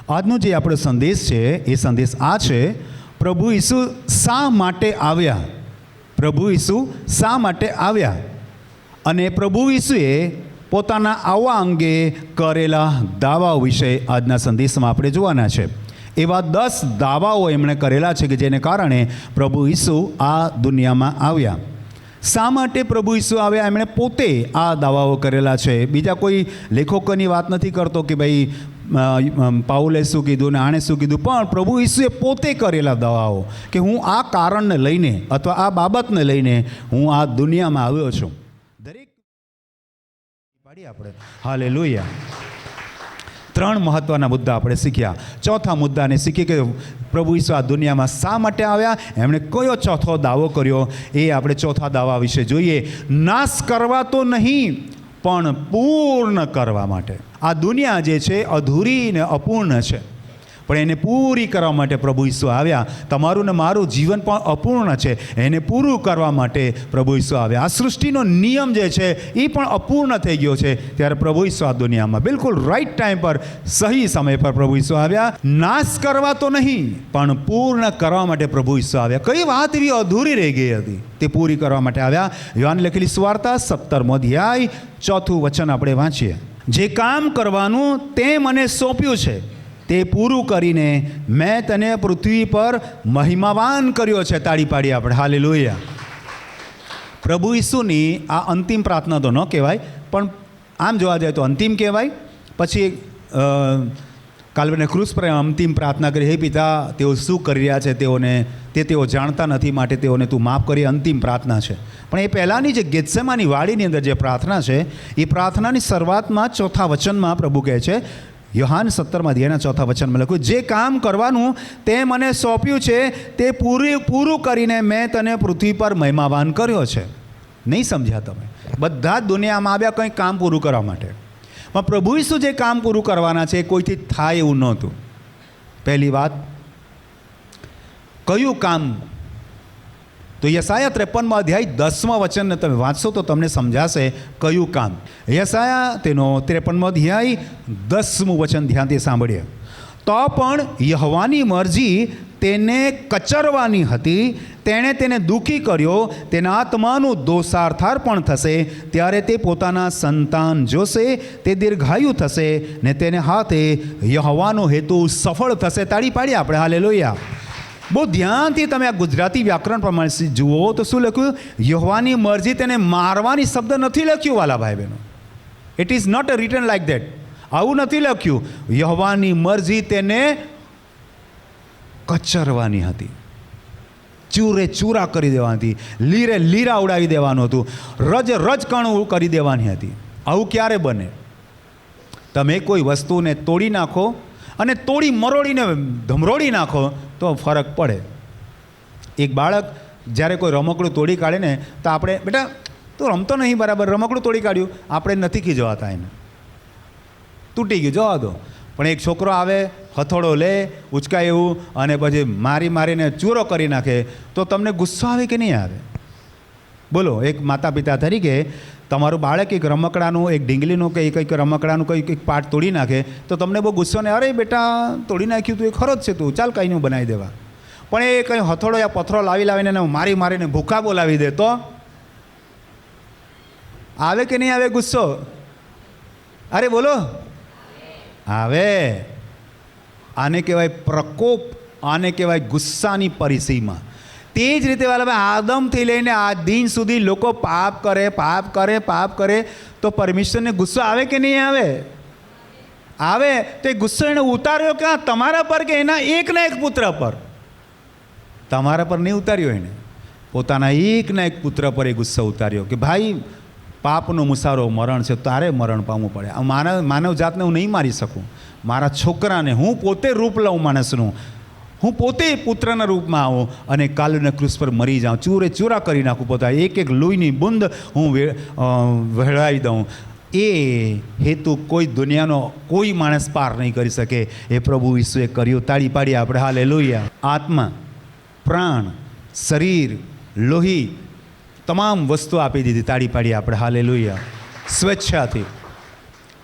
આજનો જે આપણો સંદેશ છે એ સંદેશ આ છે, પ્રભુ ઈસુ શા માટે આવ્યા. પ્રભુ ઈસુ શા માટે આવ્યા અને પ્રભુ ઈસુએ પોતાના આવવા અંગે કરેલા દાવાઓ વિશે આજના સંદેશમાં આપણે જોવાના છે. એવા 10 દાવાઓ એમણે કરેલા છે કે જેને કારણે પ્રભુ ઈસુ આ દુનિયામાં આવ્યા. શા માટે પ્રભુ ઈસુ આવ્યા? એમણે પોતે આ દાવાઓ કરેલા છે. બીજા કોઈ લેખકોની વાત નથી કરતો કે ભાઈ પાઉલે શું કીધું ને આણે શું કીધું, પણ પ્રભુ ઈસુએ પોતે કરેલા દાવાઓ કે હું આ કારણને લઈને અથવા આ બાબતને લઈને હું આ દુનિયામાં આવ્યો છું. દરેક આપણે હાલેલુયા. 3 મહત્ત્વના મુદ્દા આપણે શીખ્યા. ચોથા મુદ્દાને શીખીએ કે પ્રભુ ઈસુ આ દુનિયામાં શા માટે આવ્યા, એમણે કયો ચોથો દાવો કર્યો એ આપણે ચોથા દાવા વિશે જોઈએ. નાશ કરવા તો નહીં પણ પૂર્ણ કરવા માટે. આ દુનિયા જે છે અધૂરી ને અપૂર્ણ છે, પણ એને પૂરી કરવા માટે પ્રભુ ઈસુ આવ્યા. તમારું ને મારું જીવન પણ અપૂર્ણ છે, એને પૂરું કરવા માટે પ્રભુ ઈસુ આવ્યા. આ સૃષ્ટિનો નિયમ જે છે એ પણ અપૂર્ણ થઈ ગયો છે, ત્યારે પ્રભુ ઈસુ આ દુનિયામાં બિલકુલ રાઈટ ટાઈમ પર સહી સમય પર પ્રભુ ઈસુ આવ્યા. નાશ કરવા તો નહીં પણ પૂર્ણ કરવા માટે પ્રભુ ઈસુ આવ્યા. કઈ વાત એવી અધૂરી રહી ગઈ હતી તે પૂરી કરવા માટે આવ્યા. યોહાન લખેલી સુવાર્તા 17મો અધ્યાય 4થું વચન આપણે વાંચીએ. જે કામ કરવાનું તે મને સોંપ્યું છે તે પૂરું કરીને મેં તને પૃથ્વી પર મહિમાવાન કર્યો છે. તાળી પાડીએ આપણે હાલેલુયા. પ્રભુ ઈસુની આ અંતિમ પ્રાર્થના તો ન કહેવાય, પણ આમ જોવા જાય તો અંતિમ કહેવાય. પછી કાલ્વરીના ક્રૂસ પર અંતિમ પ્રાર્થના કરી, હે પિતા તેઓ શું કરી રહ્યા છે તેઓ જાણતા નથી, માટે તેઓને તું માફ કરી. અંતિમ પ્રાર્થના છે. પણ એ પહેલાંની જે ગેત્સેમાની વાડીની અંદર જે પ્રાર્થના છે એ પ્રાર્થનાની શરૂઆતમાં ચોથા વચનમાં પ્રભુ કહે છે, યોહાન 17મા અધ્યાયના ચોથા વચનમાં લખ્યું, જે કામ કરવાનું તે મને સોંપ્યું છે તે પૂરું કરીને મેં તને પૃથ્વી પર મહિમાવાન કર્યો છે. નહીં સમજ્યા તમે? બધા જ દુનિયામાં આવ્યા કંઈક કામ પૂરું કરવા માટે, પણ પ્રભુ ઈસુ જે કામ પૂરું કરવાના છે એ કોઈથી થાય એવું નહોતું. પહેલી વાત, કયું કામ? તો યશાયા 53મા અધ્યાય 10મા વચનને તમે વાંચશો તો તમને સમજાશે કયું કામ. યશાયા તેનો 53મો અધ્યાય 10મું વચન ધ્યાનથી સાંભળીએ. તો પણ યહોવાની મરજી તેને કચરવાની હતી, તેણે તેને દુઃખી કર્યો, તેના આત્માનું દોષાર્થાર પણ થશે. ત્યારે તે પોતાના સંતાન જોશે, તે દીર્ઘાયુ થશે ને તેને હાથે યહોવાનો હેતુ સફળ થશે. તાળી પાડીએ આપણે હાલેલુયા. બહુ ધ્યાનથી તમે આ ગુજરાતી વ્યાકરણ પ્રમાણે જુઓ તો શું લખ્યું? યહોવાની મરજી તેને મારવાની શબ્દ નથી લખ્યું વાલા ભાઈ બહેનો. It is not written like that. આવું નથી લખ્યું. યહોવાની મરજી તેને કચરવાની હતી, ચૂરે ચૂરા કરી દેવાની હતી, લીરે લીરા ઉડાવી દેવાનું હતું, રજ કણ કરી દેવાની હતી. આવું ક્યારે બને? તમે કોઈ વસ્તુને તોડી નાખો અને તોડી મરોડીને ધમરોડી નાખો તો ફરક પડે. એક બાળક જ્યારે કોઈ રમકડું તોડી કાઢે ને તો આપણે, બેટા તું રમતો નહીં બરાબર, રમકડું તોડી કાઢ્યું, આપણે નથી ખીજવાતા, એને તૂટી ગયું જવા દો. પણ એક છોકરો આવે, હથોડો લે, ઉચકાય એવું, અને પછી મારીને ચૂરો કરી નાખે તો તમને ગુસ્સો આવે કે નહીં આવે? બોલો, એક માતા પિતા તરીકે તમારું બાળક એક રમકડાનું, એક ઢીંગલીનું કે કંઈક રમકડાનું કંઈક પાર્ટ તોડી નાખે તો તમને બહુ ગુસ્સો ને, અરે બેટા તોડી નાખ્યું તું, એ ખરો જ છે, તું ચાલ કંઈનું બનાવી દેવા. પણ એ કંઈ હથોડો યા પથરો લાવીને મારીને ભૂખા બોલાવી દે તો આવે કે નહીં આવે ગુસ્સો? અરે બોલો, આવે. આને કહેવાય પ્રકોપ, આને કહેવાય ગુસ્સાની પરિસીમા. તે જ રીતે વાલા આદમથી લઈને આ દિન સુધી લોકો પાપ કરે તો પરમેશ્વરને ગુસ્સો આવે કે નહીં આવે? આવે. તો એ ગુસ્સો એને ઉતાર્યો ક્યાં? તમારા પર કે એના એકના એક પુત્ર પર? તમારા પર નહીં ઉતાર્યો, એને પોતાના એકના એક પુત્ર પર એ ગુસ્સો ઉતાર્યો કે ભાઈ પાપનો મુસારો મરણ છે, તારે મરણ પામવું પડે. માનવ જાતને હું નહીં મારી શકું, મારા છોકરાને હું પોતે રૂપ લઉં માણસનું, હું પોતે પુત્રના રૂપમાં આવું અને કાલ્વરીના ક્રૂસ પર મરી જાઉં, ચૂરે ચૂરા કરી નાખું, પોતા એક લોહીની બુંદ હું વહેળાવી દઉં. એ હેતુ કોઈ દુનિયાનો કોઈ માણસ પાર નહીં કરી શકે. એ પ્રભુ ઈસુએ કર્યું. તાળી પાડીએ આપણે હાલેલુયા. આત્મા, પ્રાણ, શરીર, લોહી, તમામ વસ્તુ આપી દીધી. તાળી પાડીએ આપણે હાલેલુયા. સ્વેચ્છાથી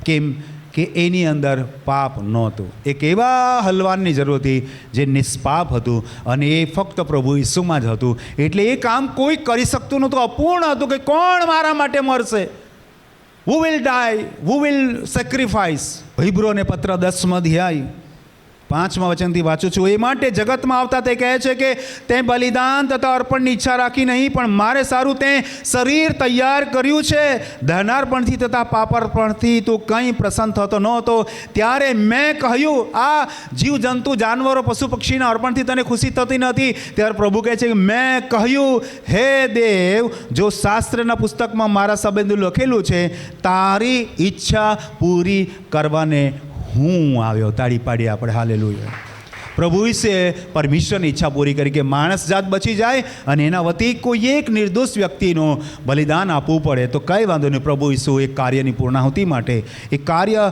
કેમ કે એની અંદર પાપ નહોતું. એક એવા હલવાનની જરૂર હતી જે નિષ્પાપ હતું અને એ ફક્ત પ્રભુ ઈસુમાં જ હતું. એટલે એ કામ કોઈ કરી શકતું નહોતું, અપૂર્ણ હતું કે કોણ મારા માટે મરશે, who will die, who will sacrifice. હિબ્રુઓને પત્ર 10 અધ્યાય 5મા વચનથી વાંચું છું. એ માટે જગતમાં આવતા તે કહે છે કે તે બલિદાન તથા અર્પણની ઈચ્છા રાખી નહીં, પણ મારે સારું તે શરીર તૈયાર કર્યું છે. ધનાર્પણથી તથા પાપાર્પણથી તું કંઈ પ્રસન્ન થતો નહોતો. ત્યારે મેં કહ્યું, આ જીવજંતુ જાનવરો પશુ પક્ષીના અર્પણથી તને ખુશી થતી નથી. ત્યારે પ્રભુ કહે છે કે મેં કહ્યું, હે દેવ, જો શાસ્ત્રના પુસ્તકમાં મારા સંબંધો લખેલું છે, તારી ઈચ્છા પૂરી કરવાને હું આવ્યો. તાળી પાડીએ આપણે હાલેલુયા. પ્રભુ વિશે પરમેશ્વરની ઈચ્છા પૂરી કરી કે માણસ જાત બચી જાય અને એના વતી કોઈ એક નિર્દોષ વ્યક્તિનું બલિદાન આપવું પડે તો કંઈ વાંધો નહીં. પ્રભુ ઈસુ એક કાર્યની પૂર્ણાહુતિ માટે, એક કાર્ય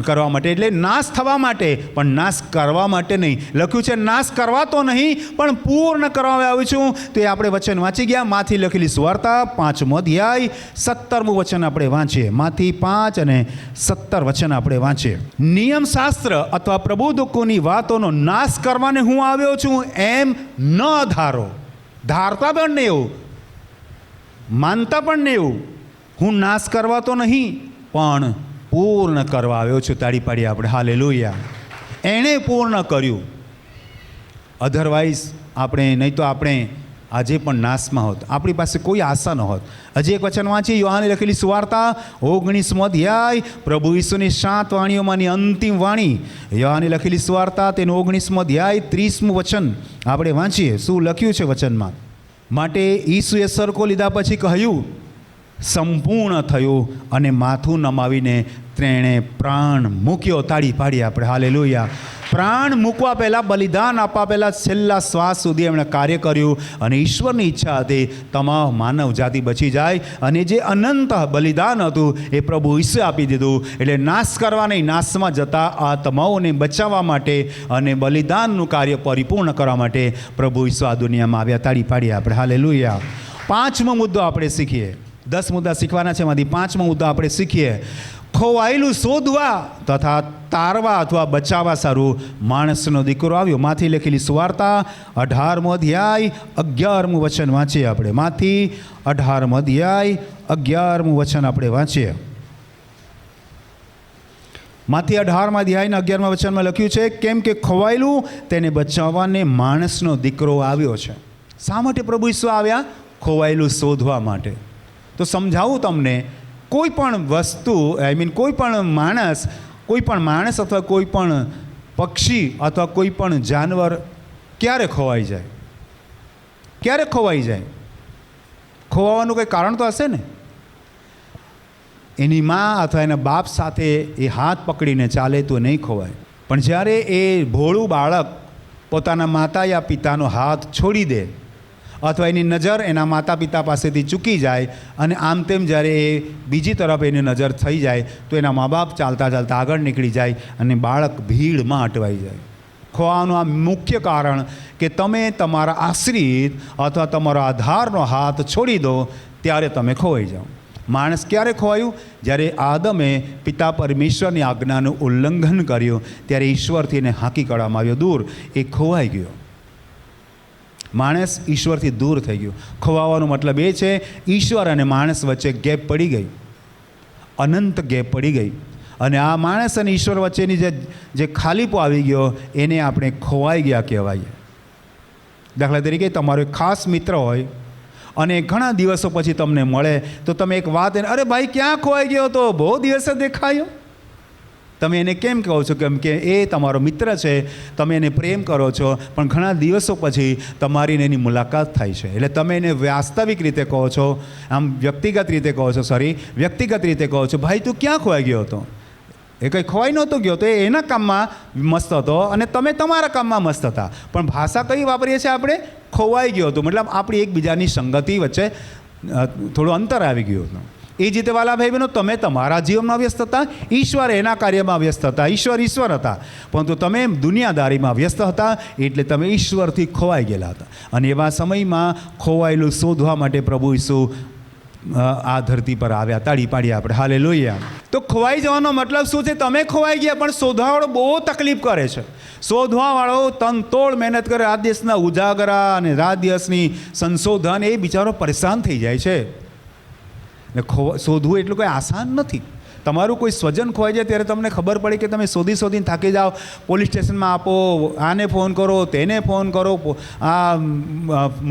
કરવા માટે, એટલે નાશ થવા માટે, પણ નાશ કરવા માટે નહીં. લખ્યું છે નાશ કરવા તો નહીં પણ પૂર્ણ કરવા આવ્યું છું. તો એ આપણે વચન વાંચી ગયા. માથી લખેલી સુવાર્તા 5મો અધ્યાય 17મું વચન આપણે વાંચીએ. માથી 5 અને 17 વચન આપણે વાંચીએ. નિયમશાસ્ત્ર અથવા પ્રબોધકોની વાતોનો નાશ કરવાને હું આવ્યો છું એમ ન ધારો. ધારતા પણ નહીં એવું, માનતા પણ નહીં એવું. હું નાશ કરવા તો નહીં પણ પૂર્ણ કરવા આવ્યો છું. તાળી પાડીએ આપણે હાલેલુયા. એણે પૂર્ણ કર્યું. અધરવાઇઝ આપણે નહીં તો આપણે આજે પણ નાશમાં હોત, આપણી પાસે કોઈ આશા ન હોત. હજી એક વચન વાંચી, યોહાને લખેલી સુવાર્તા 19મો અધ્યાય, પ્રભુ ઈસુની 7 વાણીઓમાંની અંતિમ વાણી. યોહાને લખેલી સુવાર્તા તેનો 19મો અધ્યાય 30મું વચન આપણે વાંચીએ. શું લખ્યું છે વચનમાં? માટે ઈસુએ સરકો લીધા પછી કહ્યું, સંપૂર્ણ થયું, અને માથું નમાવીને તેણે પ્રાણ મૂક્યો. તાળી પાડીએ આપણે હાલેલુયા. પ્રાણ મૂકવા પહેલાં, બલિદાન આપવા પહેલાં છેલ્લા શ્વાસ સુધી એમણે કાર્ય કર્યું અને ઈશ્વરની ઈચ્છા હતી તમામ માનવ જાતિ બચી જાય. અને જે અનંત બલિદાન હતું એ પ્રભુ ઈસુએ આપી દીધું. એટલે નાશ કરવા નહીં, નાશમાં જતા આત્માઓને બચાવવા માટે અને બલિદાનનું કાર્ય પરિપૂર્ણ કરવા માટે પ્રભુ ઈસુ આ દુનિયામાં આવ્યા. તાળી પાડીએ આપણે હાલેલુયા. 5મો મુદ્દો આપણે શીખીએ. 10 મુદ્દા શીખવાના છે, એમાંથી 5મો મુદ્દો આપણે શીખીએ. ખોવાયેલું શોધવા તથા તારવા અથવા બચાવવા સારું માણસનો દીકરો આવ્યો. માથી લખેલી સુવાર્તા 18મો અધ્યાય 11મું વચન વાંચીએ આપણે. માથી 18મો અધ્યાય 11મું વચન આપણે વાંચીએ. માથી 18મા અધ્યાયના 11મા વચનમાં લખ્યું છે, કેમ કે ખોવાયેલું તેને બચાવવાને માણસનો દીકરો આવ્યો છે. શા માટે પ્રભુ ઈસુ આવ્યા? ખોવાયેલું શોધવા માટે. તો સમજાવું તમને, કોઈ પણ વસ્તુ, કોઈ પણ માણસ અથવા કોઈ પણ પક્ષી અથવા કોઈ પણ જાનવર ક્યારે ખોવાઈ જાય? ક્યારે ખોવાઈ જાય? ખોવાવાનું કંઈ કારણ તો હશે ને. એની મા અથવા એના બાપ સાથે એ હાથ પકડીને ચાલે તો નહીં ખોવાય. પણ જ્યારે એ ભોળું બાળક પોતાના માતા યા પિતાનો હાથ છોડી દે અથવા એની નજર એના માતા પિતા પાસેથી ચૂકી જાય અને આમ તેમ જ્યારે એ બીજી તરફ એની નજર થઈ જાય તો એના મા બાપ ચાલતા ચાલતા આગળ નીકળી જાય અને બાળક ભીડમાં અટવાઈ જાય. ખોવાનું આ મુખ્ય કારણ કે તમે તમારા આશ્રિત અથવા તમારો આધારનો હાથ છોડી દો ત્યારે તમે ખોવાઈ જાઓ. માણસ ક્યારે ખોવાયું? જ્યારે આદમે પિતા પરમેશ્વરની આજ્ઞાનું ઉલ્લંઘન કર્યું ત્યારે ઈશ્વરથી એને હાંકી કાઢવામાં આવ્યો દૂર. એ ખોવાઈ ગયો. માણસ ઈશ્વરથી દૂર થઈ ગયું. ખોવાવાનો મતલબ એ છે ઈશ્વર અને માણસ વચ્ચે ગેપ પડી ગઈ, અનંત ગેપ પડી ગઈ. અને આ માણસ અને ઈશ્વર વચ્ચેની જે ખાલીપો આવી ગયો એને આપણે ખોવાઈ ગયા કહેવાય. દાખલા તરીકે તમારો એક ખાસ મિત્ર હોય અને ઘણા દિવસો પછી તમને મળે તો તમે એક વાત એને, અરે ભાઈ ક્યાં ખોવાઈ ગયો તો, બહુ દિવસે દેખાયો. તમે એને કેમ કહો છો? કેમ કે એ તમારો મિત્ર છે, તમે એને પ્રેમ કરો છો, પણ ઘણા દિવસો પછી તમારી એની મુલાકાત થાય છે એટલે તમે એને વાસ્તવિક રીતે કહો છો, આમ વ્યક્તિગત રીતે કહો છો, વ્યક્તિગત રીતે કહો છો, ભાઈ તું ક્યાં ખોવાઈ ગયો હતો? એ કંઈ ખોવાઈ નહોતો ગયો, તો એ એના કામમાં મસ્ત હતો અને તમે તમારા કામમાં મસ્ત હતા. પણ ભાષા કઈ વાપરીએ છીએ આપણે? ખોવાઈ ગયો હતો, મતલબ આપણી એકબીજાની સંગતિ વચ્ચે થોડું અંતર આવી ગયું હતું. એ જ રીતે વાલા ભાઈ બહેનો, તમે તમારા જીવનમાં વ્યસ્ત હતા, ઈશ્વર એના કાર્યમાં વ્યસ્ત હતા, ઈશ્વર હતા, પરંતુ તમે દુનિયાદારીમાં વ્યસ્ત હતા એટલે તમે ઈશ્વરથી ખોવાઈ ગયેલા હતા. અને એવા સમયમાં ખોવાયેલું શોધવા માટે પ્રભુ ઈસુ આ ધરતી પર આવ્યા. તાળી પાડીએ આપણે, હાલેલુયા. તો ખોવાઈ જવાનો મતલબ શું છે? તમે ખોવાઈ ગયા, પણ શોધવાવાળો બહુ તકલીફ કરે છે. શોધવાવાળો તનતોડ મહેનત કરે, રાત દિવસના ઉજાગરા અને રાત દિવસની સંશોધન, એ બિચારો પરેશાન થઈ જાય છે. ને શોધવું એટલું કંઈ આસાન નથી. તમારું કોઈ સ્વજન ખોવાઈ જાય ત્યારે તમને ખબર પડે કે તમે શોધીને થાકી જાઓ. પોલીસ સ્ટેશનમાં આપો, આને ફોન કરો, તેને ફોન કરો, આ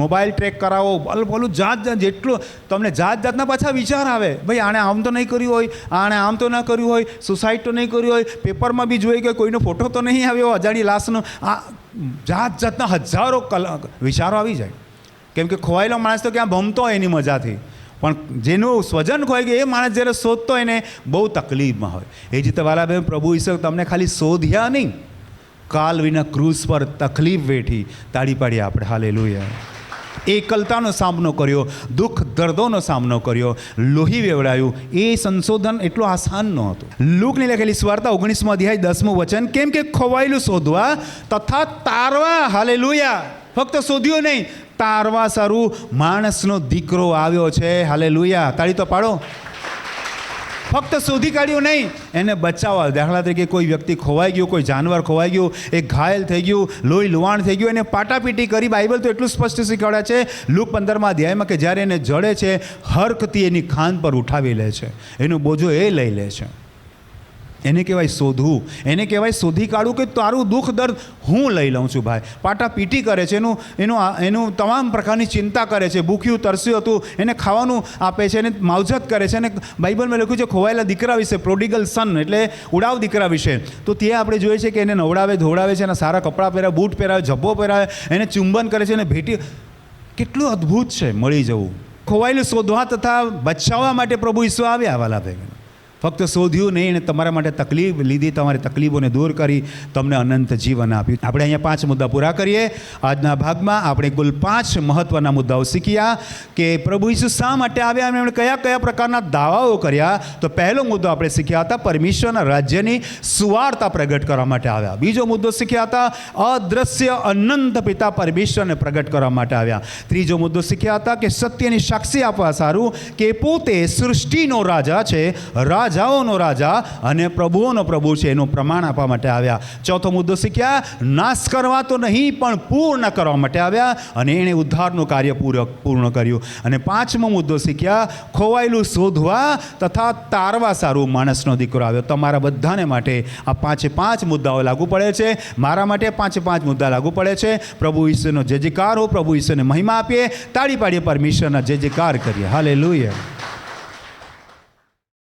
મોબાઈલ ટ્રેક કરાવો, બોલું જાત જેટલું તમને જાતના પાછા વિચાર આવે. ભાઈ આણે આમ તો નહીં કર્યું હોય, આણે આમ તો ના કર્યું હોય, સુસાઇડ તો નહીં કર્યું હોય, પેપરમાં બી જોઈએ કે કોઈનો ફોટો તો નહીં આવ્યો અજાણી લાશનો. આ જાતના હજારો વિચારો આવી જાય. કેમ કે ખોવાયેલો માણસ તો ક્યાં ભમતો હોય એની મજાથી, પણ જેનું સ્વજન ખોઈ ગયું એ માણસ જ્યારે શોધતો હોય ને બહુ તકલીફમાં હોય. એ જ રીતે વાલા બેન, પ્રભુ ઈસુ તમને ખાલી શોધ્યા નહીં, કાલ્વરીના ક્રૂસ પર તકલીફ વેઠી. તાળી પાડીએ આપણે, હાલેલુયા. એકલતાનો સામનો કર્યો, દુઃખ દર્દોનો સામનો કર્યો, લોહી વેવડાયું. એ સંશોધન એટલું આસાન નહોતું. લૂકની લખેલી સુવાર્તા 19મો અધ્યાય 10મું વચન, કેમ કે ખોવાયેલું શોધવા તથા તારવા, હાલેલુયા. ફક્ત શોધ્યું નહીં, તારવા સારું માણસનો દીકરો આવ્યો છે, હાલેલુયા. તાળી તો પાડો. ફક્ત શોધી કાઢ્યું નહીં, એને બચાવવા. દાખલા તરીકે કોઈ વ્યક્તિ ખોવાઈ ગયું, કોઈ જાનવર ખોવાઈ ગયું, એ ઘાયલ થઈ ગયું, લોહી લુહાણ થઈ ગયું, એને પાટાપીટી કરી. બાઇબલ તો એટલું સ્પષ્ટ શીખવાડે છે લૂક 15મા અધ્યાયમાં કે જ્યારે એને જડે છે, હરખથી એની ખાન પર ઉઠાવી લે છે, એનો બોજો એ લઈ લે છે. એને કહેવાય શોધવું, એને કહેવાય શોધી કાઢવું કે તારું દુઃખ દર્દ હું લઈ લઉં છું. ભાઈ પાટા પીટી કરે છે, એનું તમામ પ્રકારની ચિંતા કરે છે. ભૂખ્યું તરસ્યું હતું, એને ખાવાનું આપે છે, એને માવજત કરે છે. અને બાઇબલમાં લખ્યું છે ખોવાયેલા દીકરા વિશે, પ્રોડિગલ સન એટલે ઉડાવ દીકરા વિશે. તો ત્યાં આપણે જોઈએ છે કે એને નવડાવે ધોવડાવે છે, એના સારા કપડાં પહેરાવે, બૂટ પહેરાવે, જબ્બો પહેરાવે, એને ચુંબન કરે છે, એને ભેટી. કેટલું અદ્ભુત છે મળી જવું. ખોવાયેલું શોધવા તથા બચાવવા માટે પ્રભુ ઈસુ આવ્યા વાલા ભાઈ. ફક્ત શોધ્યું નહીં, એને તમારા માટે તકલીફ લીધી, તમારી તકલીફોને દૂર કરી, તમને અનંત જીવન આપ્યું. આપણે અહીંયા 5 મુદ્દા પૂરા કરીએ. આજના ભાગમાં આપણે કુલ 5 મહત્ત્વના મુદ્દાઓ શીખ્યા કે પ્રભુ ઈસુ શા માટે આવ્યા અને એમણે કયા કયા પ્રકારના દાવાઓ કર્યા. તો પહેલો મુદ્દો આપણે શીખ્યા હતા, પરમેશ્વરના રાજ્યની સુવાર્તા પ્રગટ કરવા માટે આવ્યા. બીજો મુદ્દો શીખ્યા હતા, અદ્રશ્ય અનંત પિતા પરમેશ્વરને પ્રગટ કરવા માટે આવ્યા. ત્રીજો મુદ્દો શીખ્યા હતા કે સત્યની સાક્ષી આપવા સારું કે પોતે સૃષ્ટિનો રાજા છે, રાજાઓનો રાજા અને પ્રભુઓનો પ્રભુ છે, એનું પ્રમાણ આપવા માટે આવ્યા. ચોથો મુદ્દો શીખ્યા, નાશ કરવા તો નહીં પણ પૂર્ણ કરવા માટે આવ્યા અને એણે ઉદ્ધારનું કાર્ય પૂર્ણ કર્યું. અને 5મો મુદ્દો શીખ્યા, ખોવાયેલું શોધવા તથા તારવા સારું માણસનો દીકરો આવ્યો. તમારા બધાને માટે આ 5 મુદ્દાઓ લાગુ પડે છે. મારા માટે 5 મુદ્દા લાગુ પડે છે. પ્રભુ ઈસુનો જય જયકાર હો, પ્રભુ ઈસુને મહિમા આપીએ, તાળી પાડીએ, પરમેશ્વરના જય જયકાર કરીએ, હાલેલુયા.